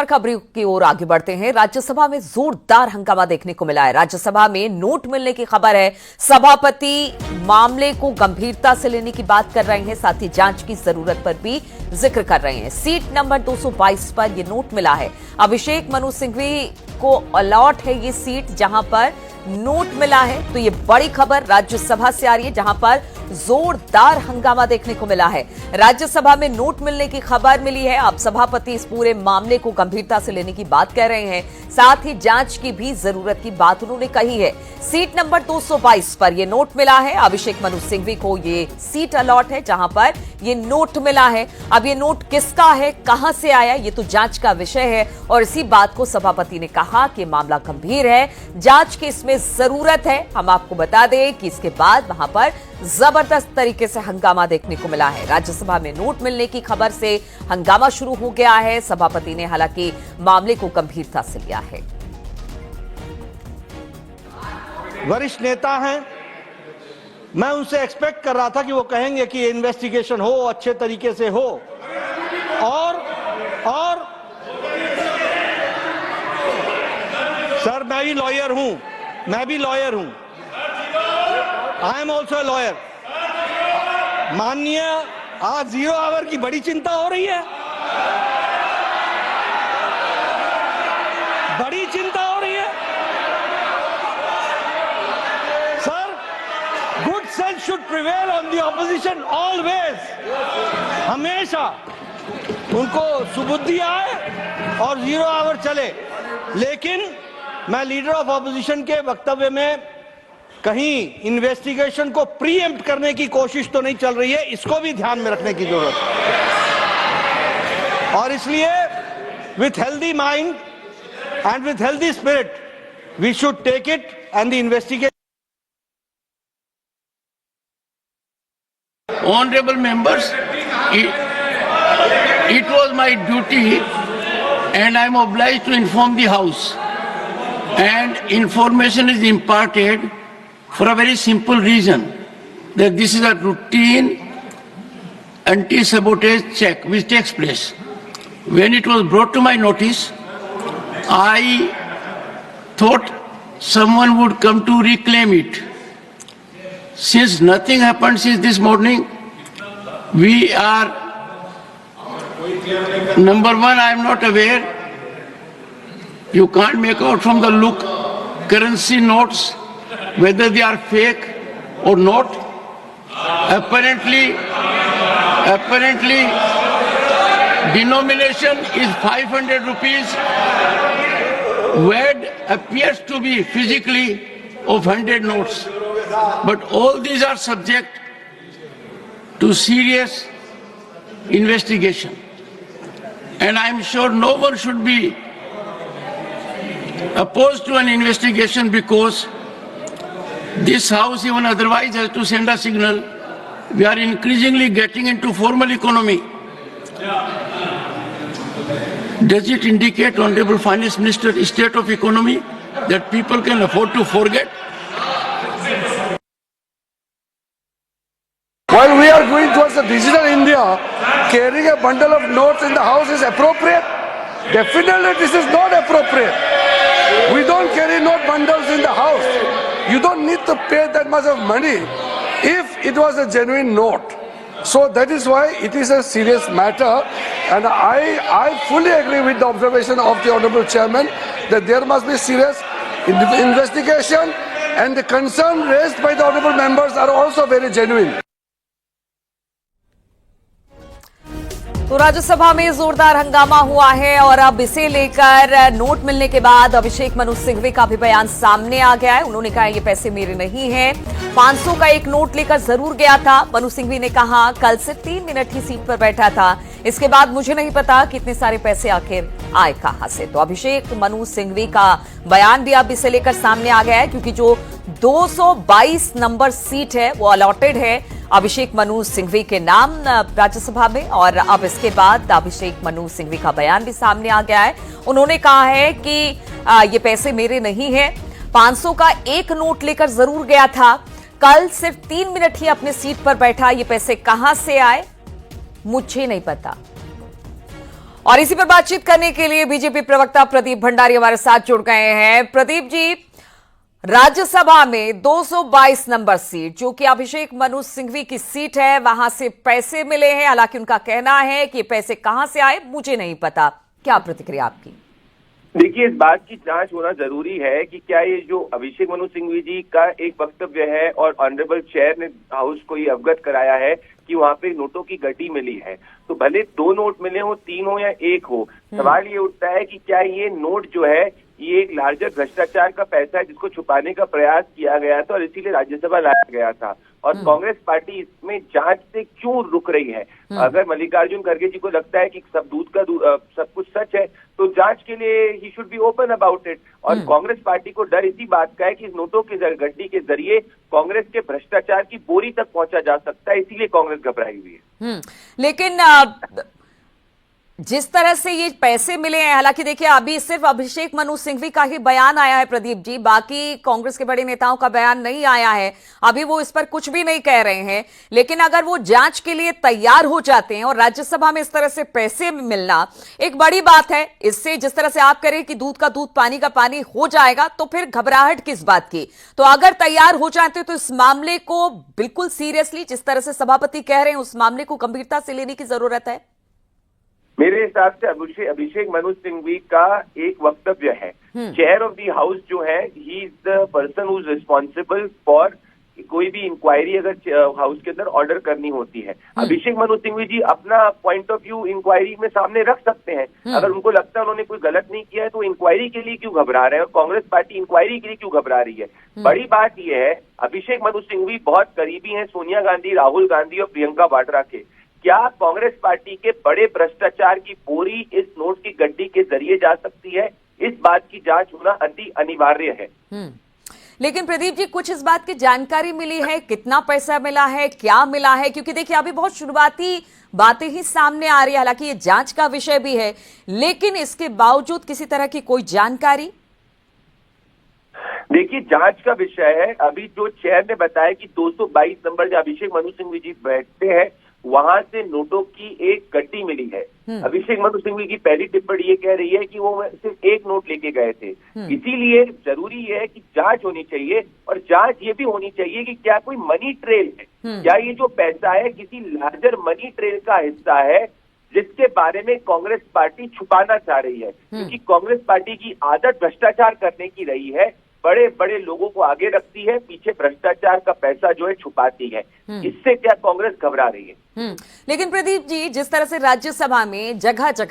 और खबरों की ओर आगे बढ़ते हैं। राज्यसभा में जोरदार हंगामा देखने को मिला है। राज्यसभा में नोट मिलने की खबर है। सभापति मामले को गंभीरता से लेने की बात कर रहे हैं, साथ ही जांच की जरूरत पर भी जिक्र कर रहे हैं। सीट नंबर 222 पर यह नोट मिला है। अभिषेक मनु सिंघवी को अलॉट है ये सीट जहां पर नोट मिला है। तो ये बड़ी खबर राज्यसभा से आ रही है, जहां पर जोरदार हंगामा देखने को मिला है। राज्यसभा में नोट मिलने की खबर मिली है। अब सभापति इस पूरे मामले को गंभीरता से लेने की बात कह रहे हैं, साथ ही जांच की भी जरूरत की बात उन्होंने कही है। सीट नंबर 222 पर यह नोट मिला है। अभिषेक मनु सिंघवी को ये सीट अलॉट है जहां पर यह नोट मिला है। अब ये नोट किसका है, कहां से आया, ये तो जांच का विषय है और इसी बात को सभापति ने कहा कि मामला गंभीर है, जांच की इसमें जरूरत है। हम आपको बता दें कि इसके बाद वहां पर जबरदस्त तरीके से हंगामा देखने को मिला है। राज्यसभा में नोट मिलने की खबर से हंगामा शुरू हो गया है। सभापति ने हालांकि मामले को गंभीरता से लिया है। वरिष्ठ नेता हैं, मैं उनसे एक्सपेक्ट कर रहा था कि वो कहेंगे कि इन्वेस्टिगेशन हो, अच्छे तरीके से हो। और सर मैं भी लॉयर हूं, आई एम ऑल्सो लॉयर। माननीय, आज 0 आवर की बड़ी चिंता हो रही है, बड़ी चिंता हो रही है। Sir, good sense should prevail on the opposition always. हमेशा उनको सुबुद्धि आए और 0 आवर चले। लेकिन मैं लीडर ऑफ ऑपोजिशन के वक्तव्य में कहीं इन्वेस्टिगेशन को प्रीएम्प्ट करने की कोशिश तो नहीं चल रही है, इसको भी ध्यान में रखने की जरूरत है। और इसलिए with healthy mind and with healthy spirit we should take it and the investigation. Honorable members, it was my duty and I am obliged to inform the House, and information is imparted for a very simple reason, that this is a routine anti-sabotage check which takes place. When it was brought to my notice, I thought someone would come to reclaim it. Since nothing happened since this morning, we are, number one, I am not aware. You can't make out from the look currency notes whether they are fake or not. Apparently denomination is 500 rupees. Word appears to be physically of 100 notes. But all these are subject to serious investigation. And I am sure no one should be opposed to an investigation, because this House, even otherwise, has to send a signal. We are increasingly getting into formal economy. Does it indicate, Honorable Finance Minister, state of economy that people can afford to forget? While we are going towards a digital India, carrying a bundle of notes in the house is appropriate? Definitely this is not appropriate. We don't carry note bundles in the house. You don't need to pay that much of money if it was a genuine note. So that is why it is a serious matter, and I fully agree with the observation of the Honorable Chairman that there must be serious investigation, and the concern raised by the Honorable members are also very genuine. तो राज्यसभा में जोरदार हंगामा हुआ है और अब इसे लेकर नोट मिलने के बाद अभिषेक मनु सिंघवी का भी बयान सामने आ गया है। उन्होंने कहा ये पैसे मेरे नहीं हैं, 500 का एक नोट लेकर जरूर गया था। मनु सिंघवी ने कहा कल से 3 मिनट ही सीट पर बैठा था, इसके बाद मुझे नहीं पता कितने सारे पैसे आखिर आए कहां से। तो अभिषेक मनु सिंघवी का बयान भी अब इसे लेकर सामने आ गया है, क्योंकि जो 222 नंबर सीट है वो अलॉटेड है अभिषेक मनु सिंघवी के नाम राज्यसभा में। और अब इसके बाद अभिषेक मनु सिंघवी का बयान भी सामने आ गया है। उन्होंने कहा है कि ये पैसे मेरे नहीं हैं, 500 का एक नोट लेकर जरूर गया था, कल सिर्फ 3 मिनट ही अपने सीट पर बैठा, ये पैसे कहां से आए मुझे नहीं पता। और इसी पर बातचीत करने के लिए बीजेपी प्रवक्ता प्रदीप भंडारी हमारे साथ जुड़ गए हैं। प्रदीप जी, राज्यसभा में 222 नंबर सीट जो कि अभिषेक मनु सिंघवी की सीट है, वहां से पैसे मिले हैं। हालांकि उनका कहना है कि पैसे कहां से आए मुझे नहीं पता। क्या प्रतिक्रिया आपकी? देखिए, इस बात की जांच होना जरूरी है कि क्या ये जो अभिषेक मनु सिंघवी जी का एक वक्तव्य है और ऑनरेबल चेयर ने हाउस को ये अवगत कराया है कि वहां पे नोटों की गड्डी मिली है, तो भले 2 नोट मिले हो, 3 हो या 1 हो, सवाल ये उठता है कि क्या ये नोट जो है ये एक लार्जर भ्रष्टाचार का पैसा है जिसको छुपाने का प्रयास किया गया था और इसीलिए राज्यसभा लाया गया था। और कांग्रेस पार्टी इसमें जांच से क्यों रुक रही है? अगर मल्लिकार्जुन खड़गे जी को लगता है कि सब दूध का सब कुछ सच है, तो जांच के लिए he should be open about it. और कांग्रेस पार्टी को डर इसी बात का है कि इस नोटों की गड्डी के जरिए कांग्रेस के भ्रष्टाचार की बोरी तक पहुंचा जा सकता है, इसीलिए कांग्रेस घबराई हुई है। लेकिन जिस तरह से ये पैसे मिले हैं, हालांकि देखिए अभी सिर्फ अभिषेक मनु सिंघवी का ही बयान आया है प्रदीप जी, बाकी कांग्रेस के बड़े नेताओं का बयान नहीं आया है। अभी वो इस पर कुछ भी नहीं कह रहे हैं। लेकिन अगर वो जांच के लिए तैयार हो जाते हैं और राज्यसभा में इस तरह से पैसे मिलना एक बड़ी बात है। इससे जिस तरह से आप करें कि दूध का दूध पानी का पानी हो जाएगा, तो फिर घबराहट किस बात की? तो अगर तैयार हो जाते तो इस मामले को बिल्कुल सीरियसली, जिस तरह से सभापति कह रहे हैं, उस मामले को गंभीरता से लेने की जरूरत है। मेरे हिसाब से अभिषेक मनु सिंघवी का एक वक्तव्य है, चेयर ऑफ द हाउस जो है, he is the person who is responsible for कोई भी इंक्वायरी अगर हाउस के अंदर ऑर्डर करनी होती है। अभिषेक मनु सिंघवी जी अपना पॉइंट ऑफ व्यू इंक्वायरी में सामने रख सकते हैं। अगर उनको लगता है उन्होंने कोई गलत नहीं किया है, तो इंक्वायरी के लिए क्यों घबरा रहे हैं और कांग्रेस पार्टी इंक्वायरी के लिए क्यों घबरा रही है? बड़ी बात यह है, अभिषेक मनु सिंघवी बहुत करीबी हैं सोनिया गांधी, राहुल गांधी और प्रियंका वाड्रा के। क्या कांग्रेस पार्टी के बड़े भ्रष्टाचार की बोरी इस नोट की गड्डी के जरिए जा सकती है? इस बात की जांच होना अति अनिवार्य है। लेकिन प्रदीप जी, कुछ इस बात की जानकारी मिली है, कितना पैसा मिला है, क्या मिला है? क्योंकि देखिए अभी बहुत शुरुआती बातें ही सामने आ रही है। हालांकि ये जांच का विषय भी है, लेकिन इसके बावजूद किसी तरह की कोई जानकारी? देखिए, जांच का विषय है। अभी जो चेयर ने बताया कि 222 नंबर जो अभिषेक मनु सिंघवी जी बैठते हैं, वहां से नोटों की एक गड्डी मिली है। अभिषेक मनु सिंघवी की पहली टिप्पणी ये कह रही है कि वो सिर्फ 1 नोट लेके गए थे। इसीलिए जरूरी है कि जांच होनी चाहिए और जांच ये भी होनी चाहिए कि क्या कोई मनी ट्रेल है, क्या ये जो पैसा है किसी लार्जर मनी ट्रेल का हिस्सा है जिसके बारे में कांग्रेस पार्टी छुपाना चाह रही है। क्योंकि कांग्रेस पार्टी की आदत भ्रष्टाचार करने की रही है, बड़े बड़े लोगों को आगे रखती है, पीछे भ्रष्टाचार का पैसा जो है छुपाती है। इससे क्या कांग्रेस घबरा रही है? लेकिन प्रदीप जी, जिस तरह से राज्यसभा में जगह जगह